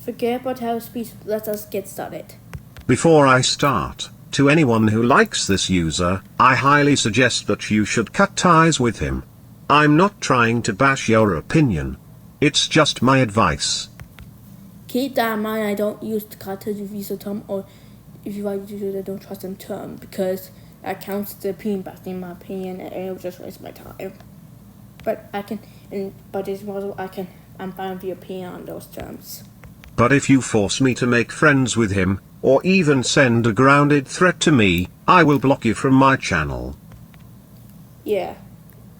forget about how speech. Let us get started. Before I start, to anyone who likes this user, I highly suggest that you should cut ties with him. I'm not trying to bash your opinion. It's just my advice. Keep that in mind. I don't use the cartridge reviews term, or if you like to do that, don't trust them term, because that counts as the opinion, but in my opinion, and it will just waste my time. But this model, I'm fine with your opinion on those terms. But if you force me to make friends with him, or even send a grounded threat to me, I will block you from my channel. Yeah,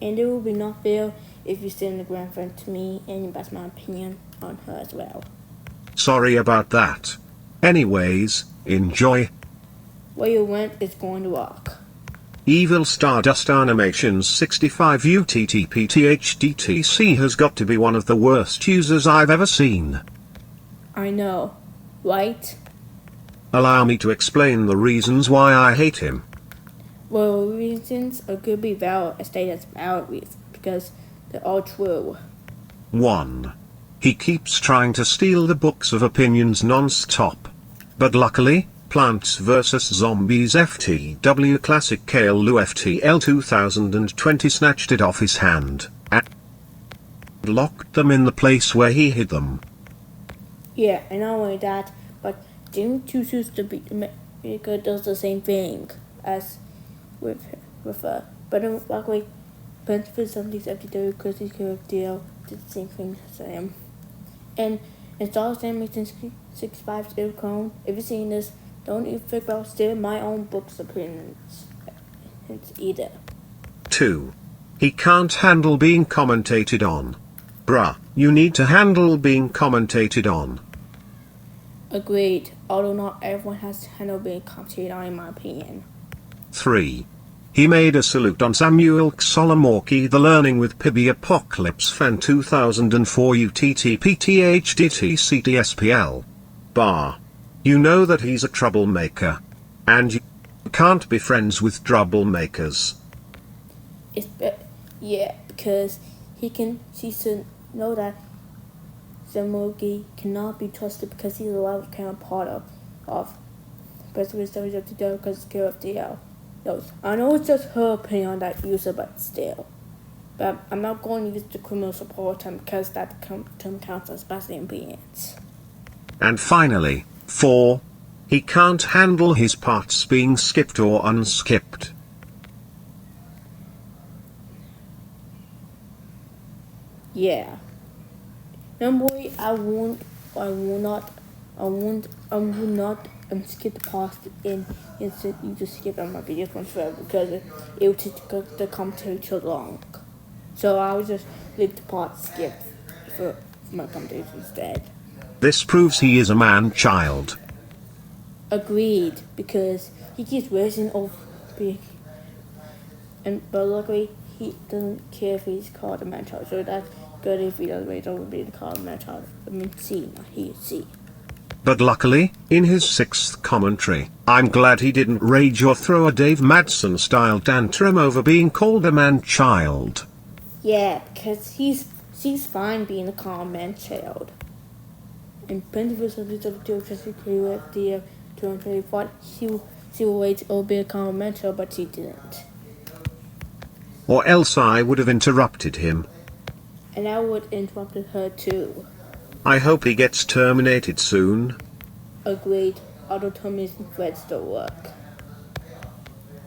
and it will be not fair if you send a ground friend to me, and that's my opinion on her as well. Sorry about that. Anyways, enjoy. Where you went is going to rock. Evil Stardust Animations 65 UTTPTHDTC has got to be one of the worst users I've ever seen. I know, right? Allow me to explain the reasons why I hate him. Well, reasons could be valid, as stated as valid reasons, because they're all true. 1. He keeps trying to steal the books of opinions non-stop. But luckily, Plants vs. Zombies FTW Classic Kale Lu FTL 2020 snatched it off his hand, and locked them in the place where he hid them. Yeah, and not only that, but Jim chooses to be Maker does the same thing as with her. But luckily, Plants vs. Zombies FTW Classic Kale FTL did the same thing as him. And install Animation 65 still clone. If you're seeing this, don't even think about stealing my own book's opinions. It's either. 2. He can't handle being commentated on. Bruh, you need to handle being commentated on. Agreed, although not everyone has to handle being commentated on, in my opinion. 3. He made a salute on Samuel Solomorki, the Learning with Pibby Apocalypse fan 2004 UTTPTHDTCTSPL. Bar. You know that he's a troublemaker. And you can't be friends with troublemakers. Yeah, because he should know that Solomorki cannot be trusted because he's a lot of kind of part of President Stories of the Devil because it's care of DL. I know it's just her opinion on that user, but still. But I'm not going to use the criminal support term because that term counts as passive opinions. And finally, 4. He can't handle his parts being skipped or unskipped. Yeah. Number 8, I will not skip the past in instant you just skip on my video from forever because it will take the commentary too long. So I will just leave the part skipped for my commentary instead. This proves he is a man-child. Agreed, because he keeps raising over being, but luckily he doesn't care if he's called a man-child, so that's good if he doesn't raise over being called a man-child. I mean C, not he, C. But luckily, in his 6th commentary, I'm glad he didn't rage or throw a Dave Madsen-style tantrum over being called a man-child. Yeah, because she's fine being a calm man-child. And plenty of subjects of the UFD 224, she will wait or be a calm man-child, but she didn't. Or else I would have interrupted him. And I would interrupted her too. I hope he gets terminated soon. Agreed, although termination threats still work.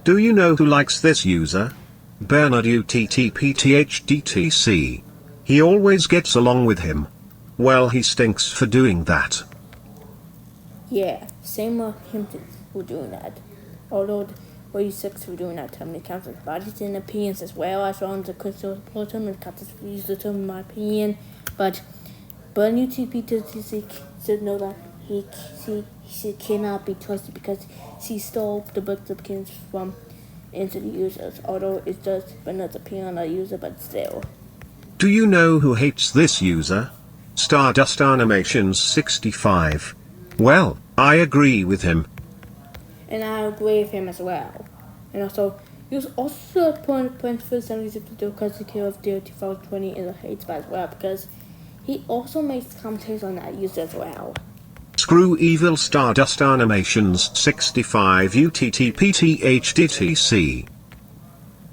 Do you know who likes this user? Bernard UTTPTHDTC. He always gets along with him. Well, he stinks for doing that. Yeah, same with him for doing that. Although he sucks for doing that term, it counts as bodies and opinions as well as long as the crystal support term, it counts as use the term in my opinion. But UTTPTHDTC should know that she cannot be trusted because she stole the book's opinions from into the users, although it's just Bernard's opinion on the user, but still. Do you know who hates this user? Stardust Animations 65. Well, I agree with him. And I agree with him as well. And also, he was also point for the 70s to do because the kill of the 2020 in the hate spot as well, because he also makes commentaries on that user as well. Screw Evil Stardust Animations 65 UTTPTHDTC.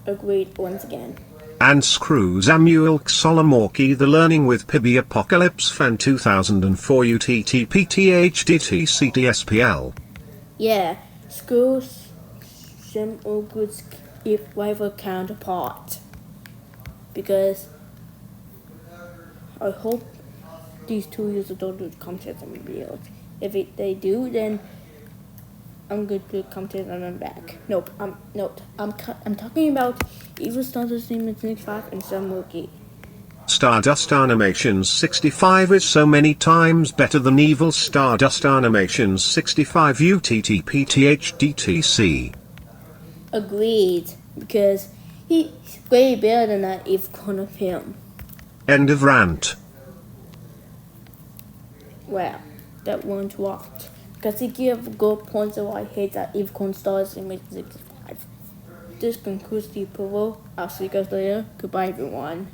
Agreed once again. And screw Samuel Solomorki The Learning with Pibby Apocalypse Fan 2004 UTTPTHDTCTSPL. Yeah, screw some Ogre's if rival counterpart. Because I hope these 2 users don't do content on videos. If they do, then I'm going to put content on them back. Nope, I'm talking about Evil Stardust Animations 65 and some Mookie. Stardust Animations 65 is so many times better than Evil Stardust Animations 65 UTTPTHDTC. Agreed, because he's way better than that if con of him. End of rant. Well, that one's what. Because he gave good points of why I hate that Eve Con Stars in 65. This concludes the approval. I'll see you guys later. Goodbye, everyone.